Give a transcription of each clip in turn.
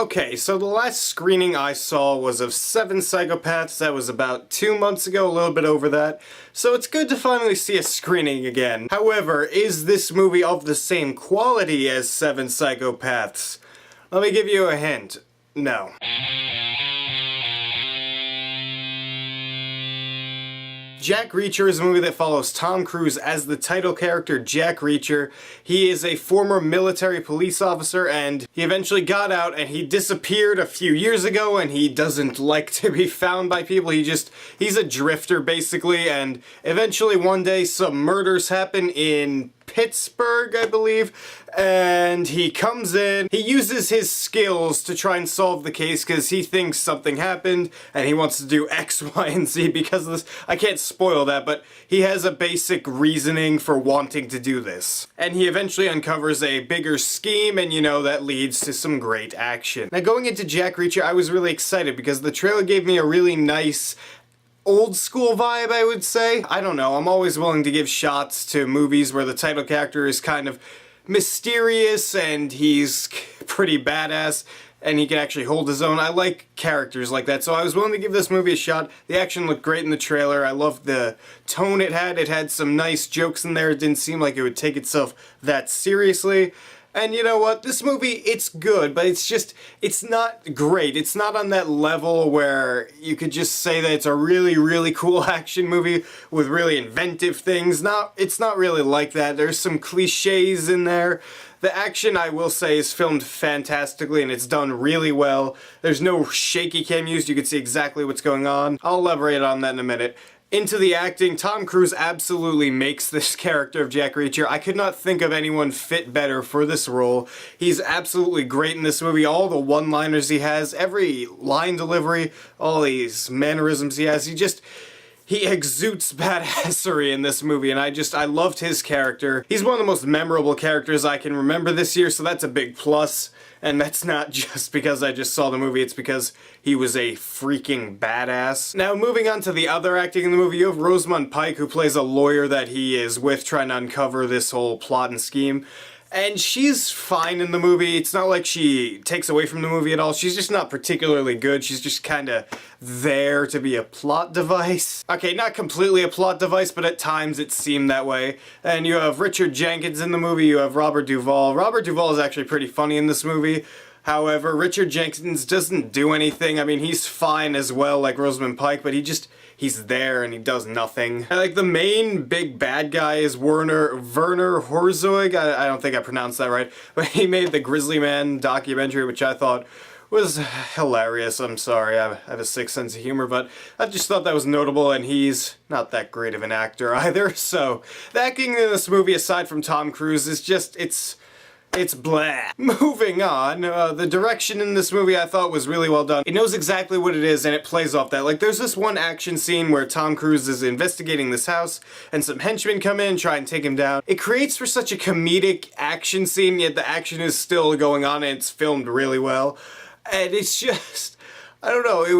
Okay, so the last screening I saw was of Seven Psychopaths. That was about 2 months ago, a little bit over that. So it's good to finally see a screening again. However, is this movie of the same quality as Seven Psychopaths? Let me give you a hint. No. Jack Reacher is a movie that follows Tom Cruise as the title character, Jack Reacher. He is a former military police officer, and he eventually got out and he disappeared a few years ago, and he doesn't like to be found by people. He's a drifter basically, and eventually one day some murders happen in Pittsburgh, I believe, and he comes in, he uses his skills to try and solve the case because he thinks something happened and he wants to do X, Y, and Z because of this. I can't spoil that, but he has a basic reasoning for wanting to do this. And he eventually uncovers a bigger scheme, and you know, that leads to some great action. Now, going into Jack Reacher, I was really excited because the trailer gave me a really nice old school vibe, I would say. I don't know, I'm always willing to give shots to movies where the title character is kind of mysterious and he's pretty badass and he can actually hold his own. I like characters like that, so I was willing to give this movie a shot. The action looked great in the trailer. I loved the tone it had. It had some nice jokes in there. It didn't seem like it would take itself that seriously. And you know what? This movie, it's good, but it's not great. It's not on that level where you could just say that it's a really, really cool action movie with really inventive things. It's not really like that. There's some cliches in there. The action, I will say, is filmed fantastically and it's done really well. There's no shaky cam used. You can see exactly what's going on. I'll elaborate on that in a minute. Into the acting, Tom Cruise absolutely makes this character of Jack Reacher. I could not think of anyone fit better for this role. He's absolutely great in this movie. All the one-liners he has, every line delivery, all these mannerisms he has, he exudes badassery in this movie, and I loved his character. He's one of the most memorable characters I can remember this year, so that's a big plus. And that's not just because I just saw the movie, it's because he was a freaking badass. Now, moving on to the other acting in the movie, you have Rosamund Pike, who plays a lawyer that he is with trying to uncover this whole plot and scheme. And she's fine in the movie. It's not like she takes away from the movie at all. She's just not particularly good. She's just kind of there to be a plot device. Okay, not completely a plot device, but at times it seemed that way. And you have Richard Jenkins in the movie. You have Robert Duvall. Robert Duvall is actually pretty funny in this movie. However, Richard Jenkins doesn't do anything. I mean, he's fine as well, like Rosamund Pike, but he's there and he does nothing. And, like, the main big bad guy is Werner Herzog. I don't think I pronounced that right, but he made the Grizzly Man documentary, which I thought was hilarious. I'm sorry, I have a sick sense of humor, but I just thought that was notable, and he's not that great of an actor either. So, the acting in this movie, aside from Tom Cruise, is just, it's blah. Moving on, the direction in this movie I thought was really well done. It knows exactly what it is and it plays off that. Like, there's this one action scene where Tom Cruise is investigating this house and some henchmen come in and try and take him down. It creates for such a comedic action scene, yet the action is still going on and it's filmed really well. And it's just, I don't know, it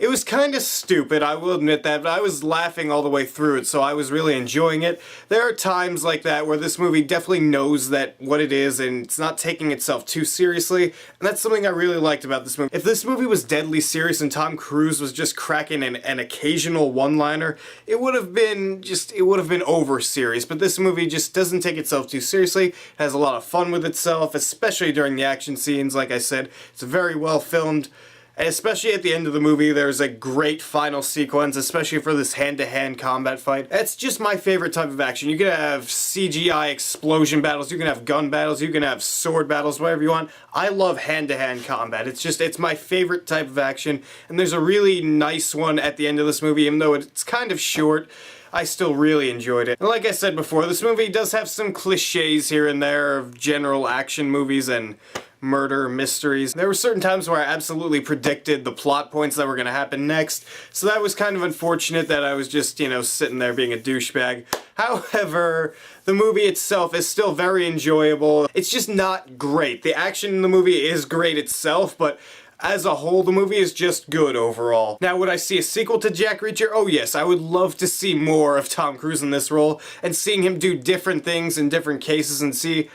was kind of stupid, I will admit that, but I was laughing all the way through it, so I was really enjoying it. There are times like that where this movie definitely knows what it is, and it's not taking itself too seriously, and that's something I really liked about this movie. If this movie was deadly serious and Tom Cruise was just cracking an occasional one-liner, it would have been over serious, but this movie just doesn't take itself too seriously. It has a lot of fun with itself, especially during the action scenes. Like I said, it's very well filmed. And especially at the end of the movie, there's a great final sequence, especially for this hand-to-hand combat fight. That's just my favorite type of action. You can have CGI explosion battles, you can have gun battles, you can have sword battles, whatever you want. I love hand-to-hand combat. It's my favorite type of action, and there's a really nice one at the end of this movie, even though it's kind of short. I still really enjoyed it. And like I said before, this movie does have some cliches here and there of general action movies and murder mysteries. There were certain times where I absolutely predicted the plot points that were going to happen next, so that was kind of unfortunate that I was just, sitting there being a douchebag. However, the movie itself is still very enjoyable. It's just not great. The action in the movie is great itself, but as a whole, the movie is just good overall. Now, would I see a sequel to Jack Reacher? Oh yes, I would love to see more of Tom Cruise in this role, and seeing him do different things in different cases and see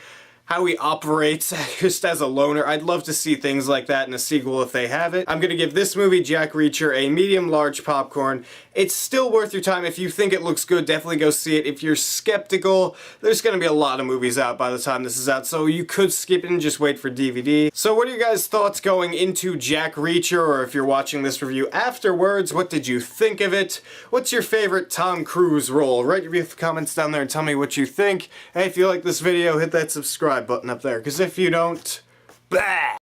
how he operates just as a loner. I'd love to see things like that in a sequel if they have it. I'm gonna give this movie, Jack Reacher, a medium-large popcorn. It's still worth your time. If you think it looks good, definitely go see it. If you're skeptical, there's gonna be a lot of movies out by the time this is out, so you could skip it and just wait for DVD. So what are your guys' thoughts going into Jack Reacher, or if you're watching this review afterwards, what did you think of it? What's your favorite Tom Cruise role? Write your comments down there and tell me what you think. Hey, if you like this video, hit that subscribe button up there, because if you don't, bah!